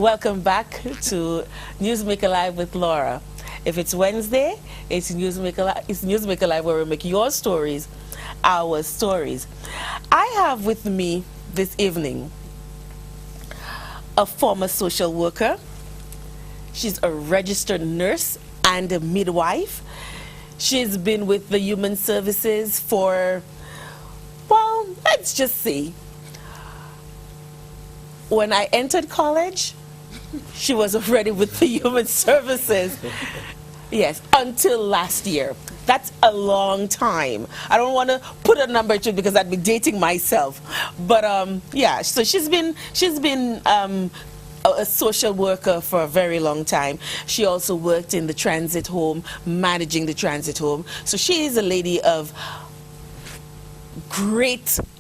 Welcome back to NewsMaker Live with Laura. If it's Wednesday, it's NewsMaker Live where we make your stories our stories. I have with me this evening a former social worker. She's a registered nurse and a midwife. She's been with the Human Services for, well, let's just see. When I entered college, she was already with the Human Services. Yes, until last year. That's a long time. I don't want to put a number to it because I'd be dating myself. But yeah, so she's been a social worker for a very long time. She also worked in the transit home, managing the transit home. So she is a lady of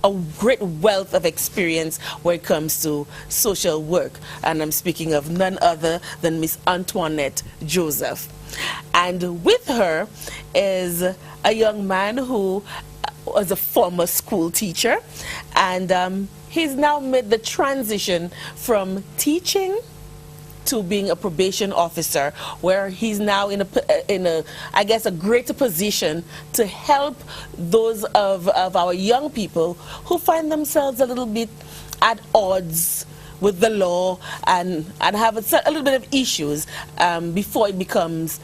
a great wealth of experience when it comes to social work. And I'm speaking of none other than Miss Antoinette Joseph. And with her is a young man who was a former school teacher, and he's now made the transition from teaching to being a probation officer, where he's now in a I guess a greater position to help those of our young people who find themselves a little bit at odds with the law and have a little bit of issues before it becomes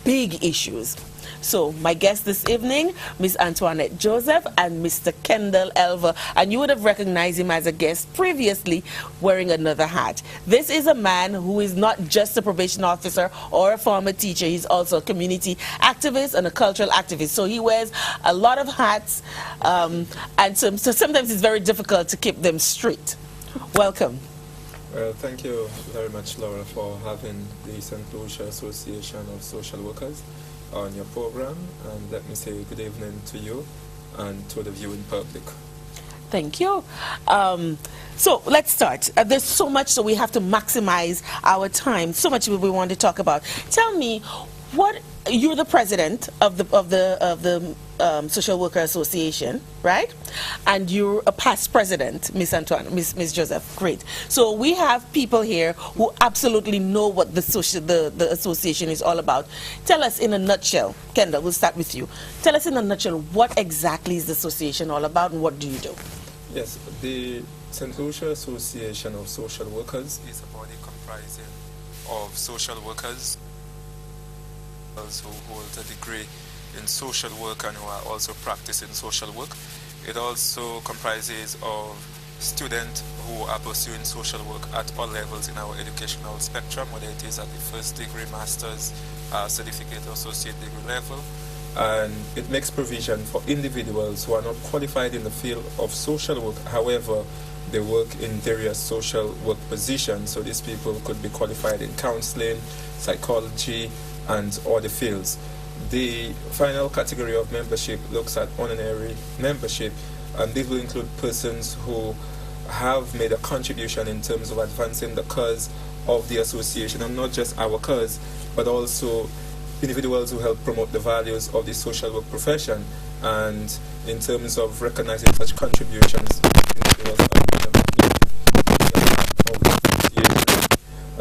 big issues. So my guests this evening, Miss Antoinette Joseph and Mr. Kendall Elver, and you would have recognized him as a guest previously wearing another hat. This is a man who is not just a probation officer or a former teacher. He's also a community activist and a cultural activist. So he wears a lot of hats, and so sometimes it's very difficult to keep them straight. Welcome. Well, thank you very much, Laura, for having the St. Lucia Association of Social Workers on your program, and let me say good evening to you and to the viewing public. Thank you. So let's start. There's so much, so we have to maximize our time. So much we want to talk about. Tell me, you're the president of the Social Worker Association, right? And you're a past president, Miss Antoine, Miss Joseph. Great. So we have people here who absolutely know what the association is all about. Tell us in a nutshell, Kendall, we'll start with you. Tell us in a nutshell, what exactly is the association all about and what do you do? Yes, the St. Lucia Association of Social Workers is a body comprising of social workers who hold a degree in social work and who are also practicing social work. It also comprises of students who are pursuing social work at all levels in our educational spectrum, whether it is at the first degree, master's, certificate, or associate degree level. And it makes provision for individuals who are not qualified in the field of social work. However, they work in various social work positions. So these people could be qualified in counseling, psychology, and other fields. The final category of membership looks at honorary membership, and this will include persons who have made a contribution in terms of advancing the cause of the association, and not just our cause, but also individuals who help promote the values of the social work profession. And in terms of recognizing such contributions, individuals are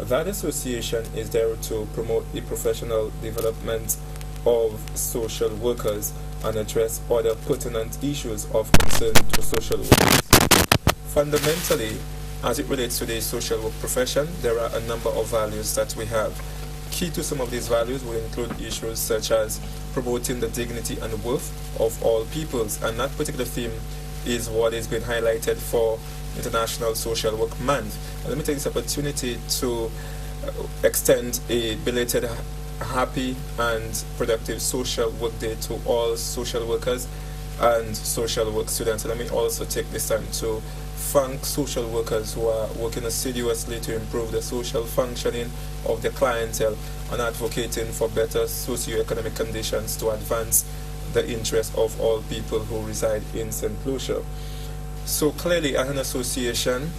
that association is there to promote the professional development of social workers and address other pertinent issues of concern to social workers. Fundamentally, as it relates to the social work profession, there are a number of values that we have. Key to some of these values will include issues such as promoting the dignity and worth of all peoples, and that particular theme is what has been highlighted for International Social Work Month. And let me take this opportunity to extend a belated happy and productive social work day to all social workers and social work students. And let me also take this time to thank social workers who are working assiduously to improve the social functioning of their clientele and advocating for better socioeconomic conditions to advance the interests of all people who reside in St. Lucia. So clearly, as an association,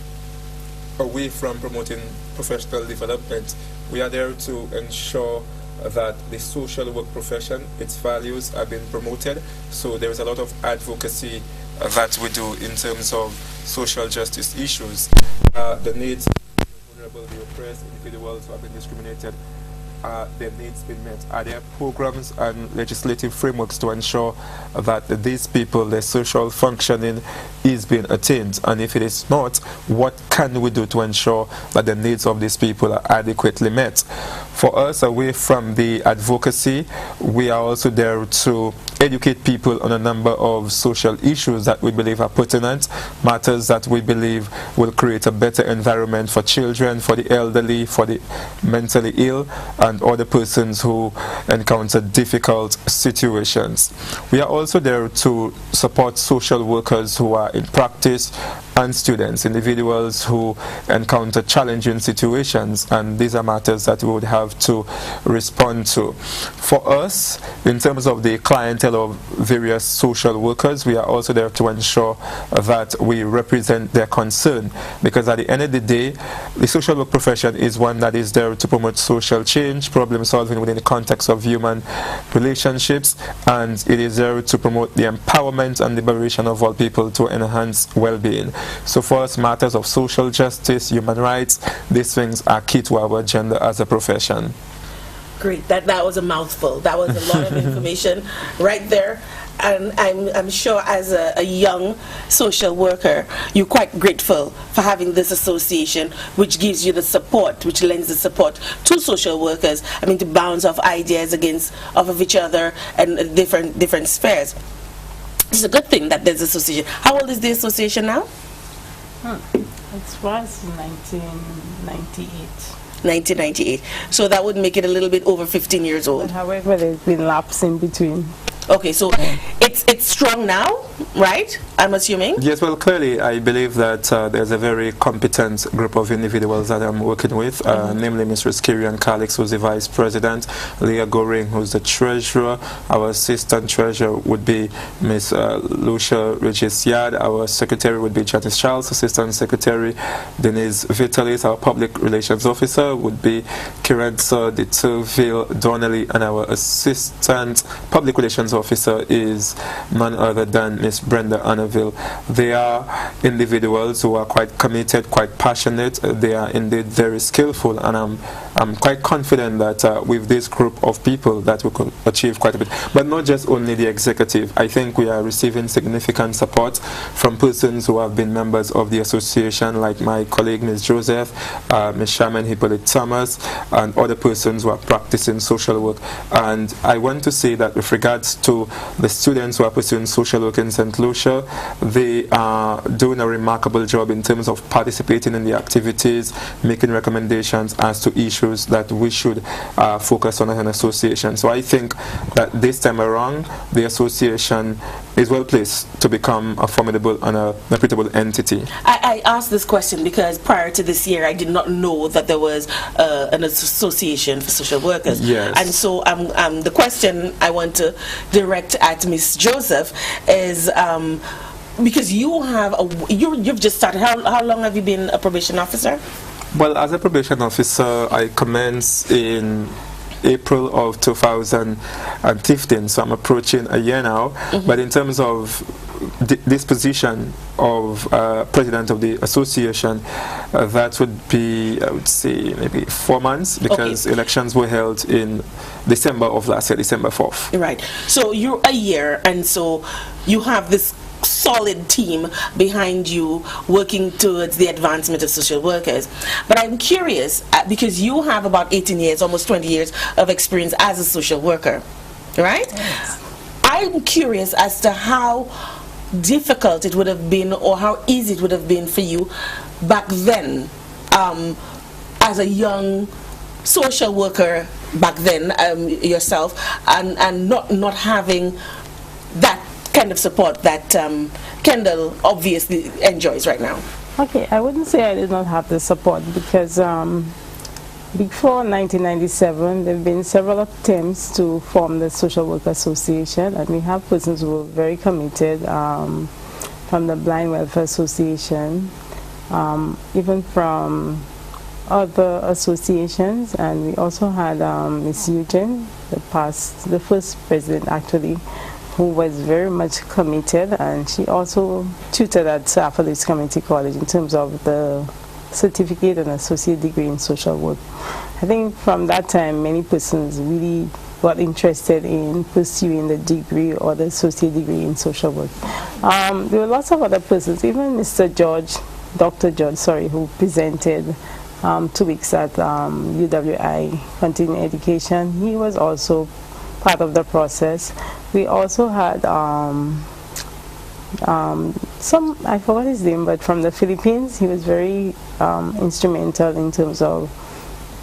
away from promoting professional development, we are there to ensure that the social work profession, its values are being promoted. So there is a lot of advocacy that we do in terms of social justice issues, the needs of vulnerable, the oppressed, individuals who have been discriminated, their needs been met? Are there programs and legislative frameworks to ensure that these people, their social functioning is being attained? And if it is not, what can we do to ensure that the needs of these people are adequately met? For us, away from the advocacy, we are also there to educate people on a number of social issues that we believe are pertinent, matters that we believe will create a better environment for children, for the elderly, for the mentally ill, and other persons who encounter difficult situations. We are also there to support social workers who are in practice and students, individuals who encounter challenging situations, and these are matters that we would have to respond to. For us, in terms of the clientele of various social workers, we are also there to ensure that we represent their concern, because at the end of the day, the social work profession is one that is there to promote social change, problem solving within the context of human relationships, and it is there to promote the empowerment and liberation of all people to enhance well-being. So for us, matters of social justice, human rights, these things are key to our agenda as a profession. Great. That was a mouthful. That was a lot of information right there. And I'm sure as a young social worker, you're quite grateful for having this association, which gives you the support, which lends the support to social workers, I mean, to bounce off ideas off of each other and different spheres. It's a good thing that there's an association. How old is the association now? It was 1998. 1998. So that would make it a little bit over 15 years old. But however, there's been lapse in between. Okay, so it's strong now, right? I'm assuming? Yes, well, clearly, I believe that there's a very competent group of individuals that I'm working with, namely Mrs. Kirian Calix, who's the Vice President, Leah Goring, who's the Treasurer. Our Assistant Treasurer would be Ms. Lucia Regis Yard. Our Secretary would be Janice Charles, Assistant Secretary Denise Vitalis. Our Public Relations Officer would be Kirensa de Turville Donnelly, and our Assistant Public Relations Officer is none other than Miss Brenda Annaville. They are individuals who are quite committed, quite passionate. They are indeed very skillful, and I'm quite confident that with this group of people that we could achieve quite a bit. But not just only the executive. I think we are receiving significant support from persons who have been members of the association, like my colleague Ms. Joseph, Ms. Shaman Hippolyte Thomas, and other persons who are practicing social work. And I want to say that with regards to the students who are pursuing social work in St. Lucia, they are doing a remarkable job in terms of participating in the activities, making recommendations as to issues that we should focus on as an association. So I think that this time around, the association is well placed to become a formidable and a reputable entity. I asked this question because prior to this year, I did not know that there was an association for social workers. Yes. And so the question I want to direct at Ms. Joseph is, because you've just started, how long have you been a probation officer? Well, as a probation officer, I commenced in April of 2015, so I'm approaching a year now. But in terms of this position of president of the association, that would be, I would say, maybe 4 months, because elections were held in December of last year, December 4th. Right. So you're a year, and so you have this solid team behind you working towards the advancement of social workers. But I'm curious, because you have about 18 years, almost 20 years of experience as a social worker, right? Yes. I'm curious as to how difficult it would have been, or how easy it would have been for you back then, as a young social worker back then, yourself, and not having that kind of support that Kendall obviously enjoys right now. Okay, I wouldn't say I did not have the support, because before 1997 there have been several attempts to form the Social Work Association, and we have persons who were very committed, from the Blind Welfare Association, even from other associations, and we also had Miss Eugene, the first president actually, who was very much committed, and she also tutored at Apolis Community College in terms of the certificate and associate degree in social work. I think from that time, many persons really got interested in pursuing the degree or the associate degree in social work. There were lots of other persons, even Dr. George, who presented 2 weeks at UWI Continuing Education. He was also part of the process. We also had I forgot his name, but from the Philippines. He was very instrumental in terms of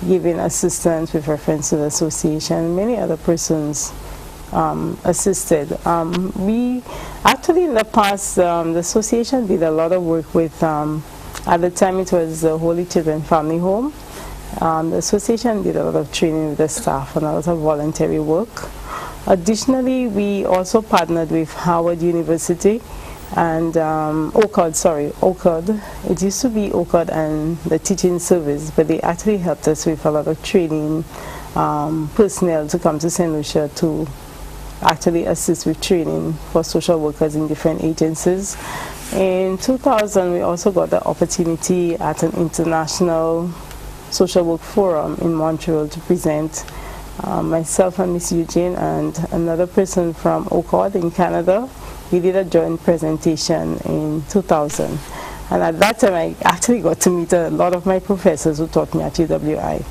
giving assistance with reference to the association. Many other persons assisted. We actually, in the past, the association did a lot of work with, at the time it was the Holy Children Family Home. The association did a lot of training with the staff and a lot of voluntary work. Additionally, we also partnered with Howard University and OCOD. It used to be OCOD and the teaching service, but they actually helped us with a lot of training personnel to come to St. Lucia to actually assist with training for social workers in different agencies. In 2000, we also got the opportunity at an international social work forum in Montreal to present. Myself and Miss Eugene and another person from OCOD in Canada, we did a joint presentation in 2000. And at that time, I actually got to meet a lot of my professors who taught me at UWI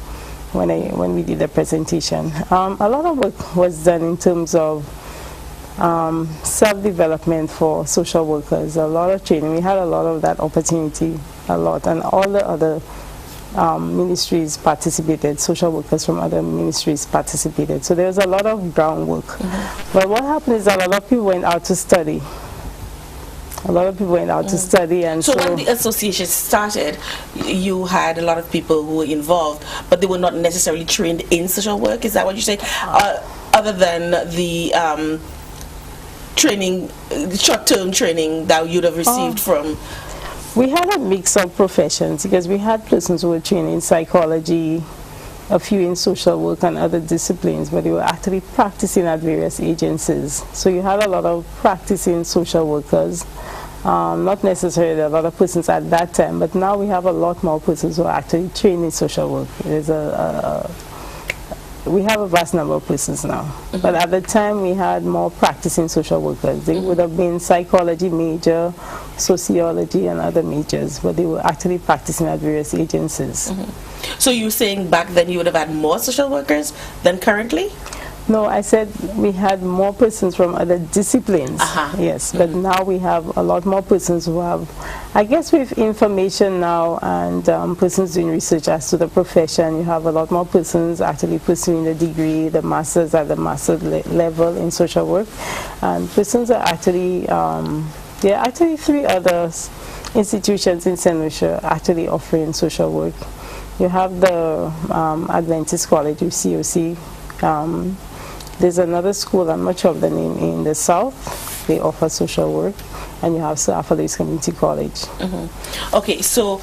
when we did the presentation. A lot of work was done in terms of self-development for social workers, a lot of training. We had a lot of that opportunity, and all the other ministries participated, social workers from other ministries participated. So there was a lot of groundwork. But what happened is that a lot of people went out to study. And so when the association started, you had a lot of people who were involved, but they were not necessarily trained in social work. Is that what you're saying? Other than the training, short-term training that you'd have received from? We had a mix of professions because we had persons who were trained in psychology, a few in social work and other disciplines, but they were actually practicing at various agencies. So you had a lot of practicing social workers, not necessarily a lot of persons at that time, but now we have a lot more persons who are actually trained in social work. We have a vast number of persons now, but at the time we had more practicing social workers. They would have been psychology major, sociology and other majors, but they were actually practicing at various agencies. So you're saying back then you would have had more social workers than currently? No, I said we had more persons from other disciplines. Yes, but now we have a lot more persons who have, I guess with information now and persons doing research as to the profession, you have a lot more persons actually pursuing the degree, the masters at the master's level in social work. And persons are actually, there are actually 3 other institutions in St. Lucia actually offering social work. You have the Adventist College, UCOC. There's another school, I'm not sure of the name, in the south. They offer social work. And you have Sir Affoley's Community College. Okay, so...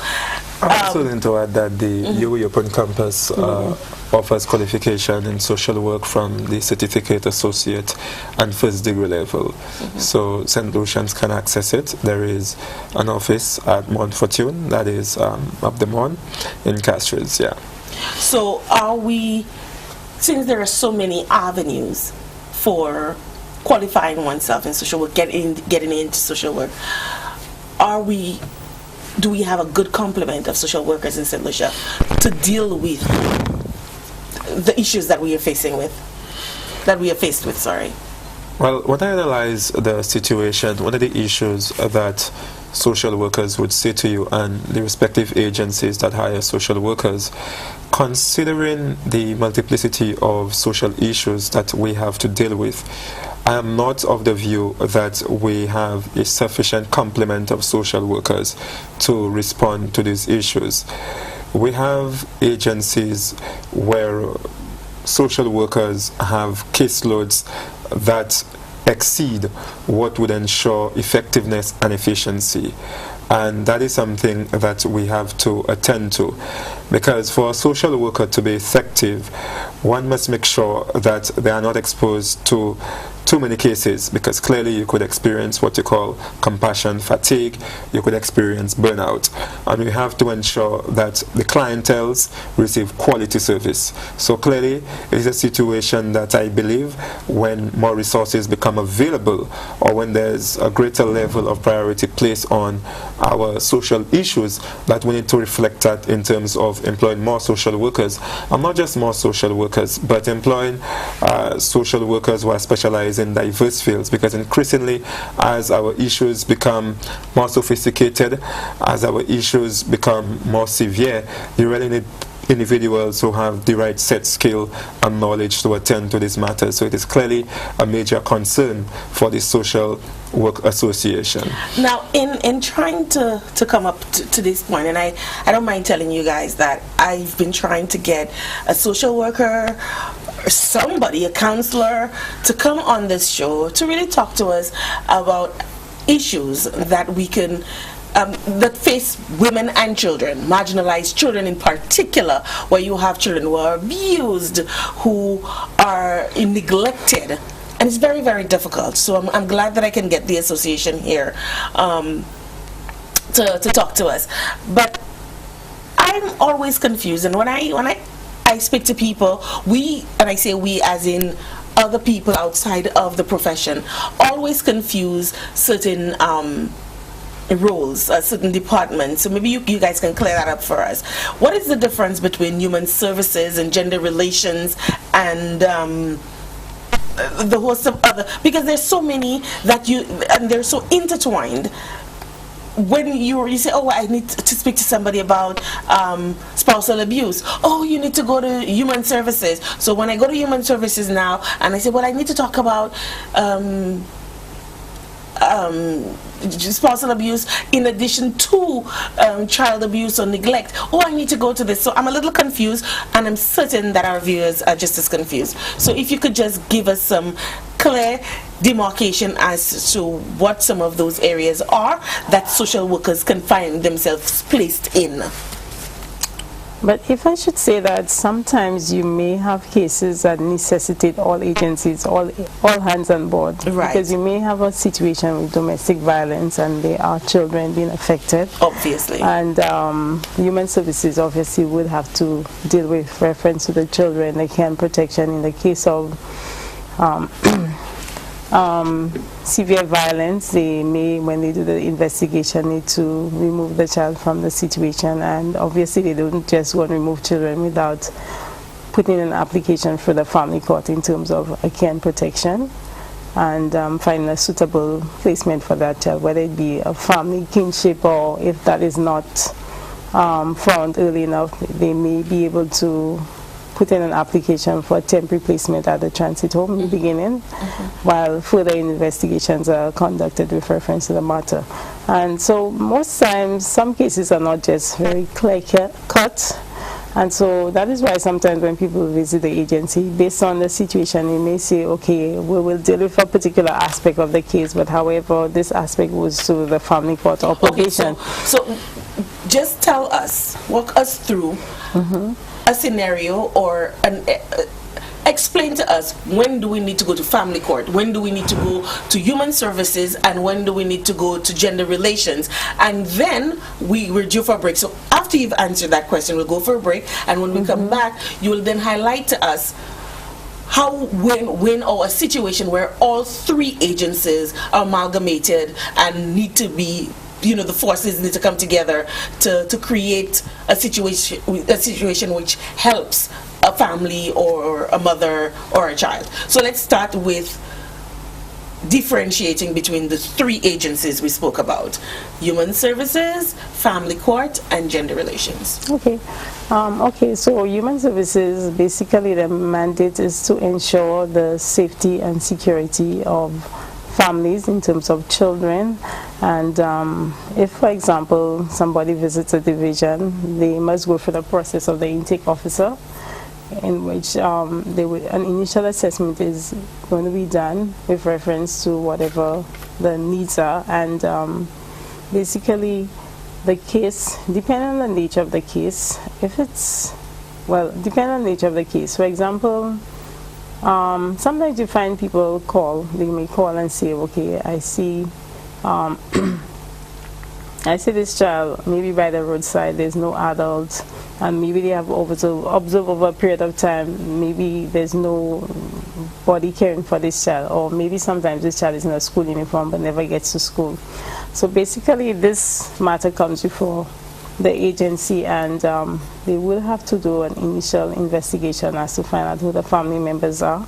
I'm also going to add that the UWI Open Campus offers qualification in social work from the Certificate Associate and First Degree level. So St. Lucians can access it. There is an office at Mount Fortune, that is up the Mount in Castries, yeah. So are we... Since there are so many avenues for qualifying oneself in social work, getting into social work, do we have a good complement of social workers in St. Lucia to deal with the issues that we are faced with? Sorry. Well, when I analyze the situation, one of the issues that social workers would say to you and the respective agencies that hire social workers, considering the multiplicity of social issues that we have to deal with, I am not of the view that we have a sufficient complement of social workers to respond to these issues. We have agencies where social workers have caseloads that exceed what would ensure effectiveness and efficiency. And that is something that we have to attend to, because for a social worker to be effective, one must make sure that they are not exposed to too many cases, because clearly you could experience what you call compassion fatigue, you could experience burnout, and we have to ensure that the clienteles receive quality service. So clearly it is a situation that I believe when more resources become available, or when there's a greater level of priority placed on our social issues, that we need to reflect that in terms of employing more social workers, and not just more social workers, but employing social workers who are specialized in diverse fields, because increasingly as our issues become more sophisticated, as our issues become more severe, you really need individuals who have the right set skill and knowledge to attend to this matter. So it is clearly a major concern for the Social Work Association. Now, in trying to come up to this point, and I don't mind telling you guys that I've been trying to get a social worker, somebody, a counselor, to come on this show to really talk to us about issues that we can that face women and children, marginalized children in particular, where you have children who are abused, who are neglected, and it's very, very difficult. So I'm glad that I can get the association here to talk to us. But I'm always confused, and when I speak to people, and I say we as in other people outside of the profession, always confuse certain roles, certain departments. So maybe you guys can clear that up for us. What is the difference between human services and gender relations and the host of other, because there's so many that and they're so intertwined. When you say, oh, I need to speak to somebody about spousal abuse, oh, you need to go to human services. So when I go to human services now and I say, well, I need to talk about spousal abuse in addition to child abuse or neglect, oh, I need to go to this. So I'm a little confused, and I'm certain that our viewers are just as confused. So if you could just give us some clear demarcation as to what some of those areas are that social workers can find themselves placed in. But if I should say that sometimes you may have cases that necessitate all agencies, all hands on board. Right. Because you may have a situation with domestic violence and there are children being affected. Obviously. And human services obviously would have to deal with reference to the children, the care and protection in the case of severe violence. They may, when they do the investigation, need to remove the child from the situation, and obviously they don't just want to remove children without putting an application for the family court in terms of a care and protection, and finding a suitable placement for that child, whether it be a family kinship, or if that is not found early enough, they may be able to put in an application for a temporary placement at the transit home in the beginning, while further investigations are conducted with reference to the matter. And so most times, some cases are not just very clear-cut, and so that is why sometimes when people visit the agency, based on the situation, you may say, okay, we will deal with a particular aspect of the case, but however, this aspect goes to the family court or probation. Okay, so just tell us, walk us through a scenario, or explain to us, when do we need to go to family court, when do we need to go to human services, and when do we need to go to gender relations, and then we're due for a break. So after you've answered that question, we'll go for a break, and when we come back, you will then highlight to us how, when or a situation where all three agencies are amalgamated and need to be, the forces need to come together to create a situation which helps a family or a mother or a child. So let's start with differentiating between the three agencies we spoke about: human services, family court, and gender relations. Okay. So human services, basically the mandate is to ensure the safety and security of families in terms of children, and if, for example, somebody visits a division, they must go through the process of the intake officer, in which an initial assessment is going to be done with reference to whatever the needs are, and basically the case, depending on the nature of the case, depending on the nature of the case. For example, Sometimes you find people they may call and say, okay, I see I see this child maybe by the roadside, there's no adult, and maybe they have observed over a period of time, maybe there's no body caring for this child, or maybe sometimes this child is in a school uniform but never gets to school. So basically this matter comes before the agency, and they will have to do an initial investigation as to find out who the family members are.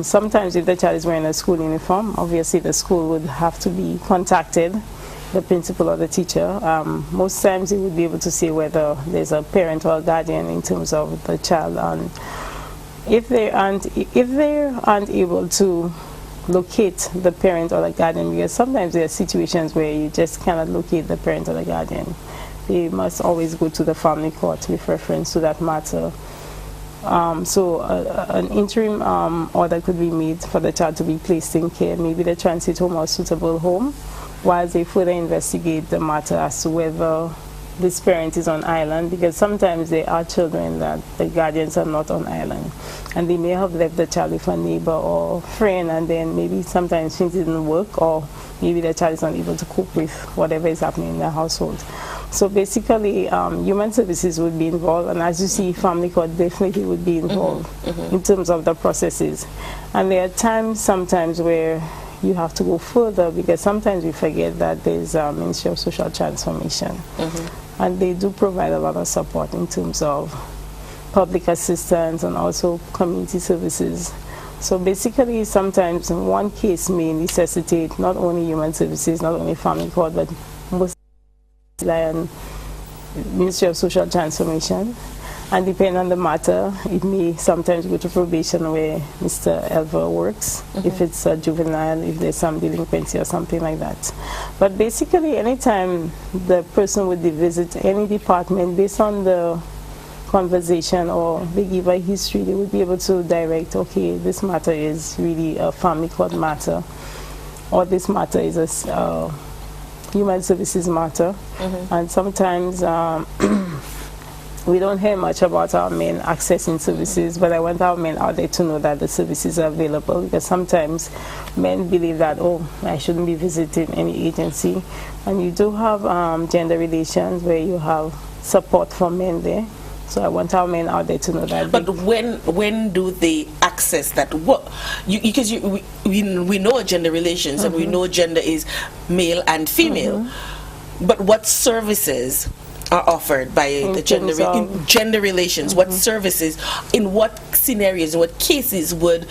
Sometimes if the child is wearing a school uniform, obviously the school would have to be contacted, the principal or the teacher. Most times they would be able to say whether there's a parent or a guardian in terms of the child. And if they aren't able to locate the parent or the guardian, because sometimes there are situations where you just cannot locate the parent or the guardian, they must always go to the family court with reference to that matter. So an interim order could be made for the child to be placed in care, maybe the transit home or suitable home, while they further investigate the matter as to whether this parent is on island, because sometimes there are children that the guardians are not on island, and they may have left the child with a neighbor or friend, and then maybe sometimes things didn't work, or maybe the child is not able to cope with whatever is happening in the household. So basically, human services would be involved, and as you see, family court definitely would be involved in terms of the processes. And there are sometimes where you have to go further, because sometimes we forget that there's Ministry of Social Transformation, and they do provide a lot of support in terms of public assistance and also community services. So basically, sometimes one case may necessitate not only human services, not only family court, but most rely on Ministry of Social Transformation. And depending on the matter, it may sometimes go to probation where Mr. Elver works, if it's a juvenile, if there's some delinquency or something like that. But basically, anytime the person would visit any department, based on the conversation or they give a history, they would be able to direct, okay, this matter is really a family court matter, or this matter is a human services matter. And sometimes we don't hear much about our men accessing services, but I want our men out there to know that the services are available, because sometimes men believe that, oh, I shouldn't be visiting any agency. And you do have gender relations where you have support for men there. So I want our men out there to know that. But when do they access that? What? Because we know gender relations, and we know gender is male and female. But what services are offered by the gender relations? What services, in what scenarios, in what cases would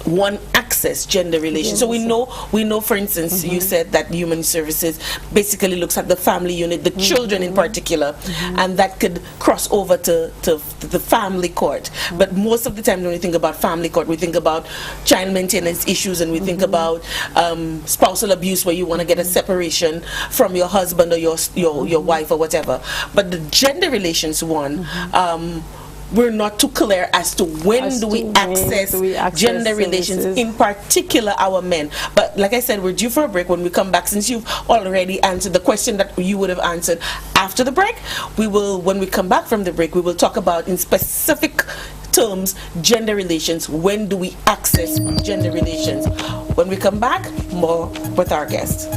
one access gender relations? So we know, for instance, you said that human services basically looks at the family unit, the children in particular, and that could cross over to the family court. But most of the time when we think about family court, we think about child maintenance issues, and we think about spousal abuse, where you want to get a separation from your husband or your wife or whatever. But the gender relations one, we're not too clear as to when do we access gender relations, in particular our men. But like I said, we're due for a break. When we come back, since you've already answered the question that you would have answered after the break, when we come back from the break, we will talk about, in specific terms, gender relations. When do we access gender relations? When we come back, more with our guest.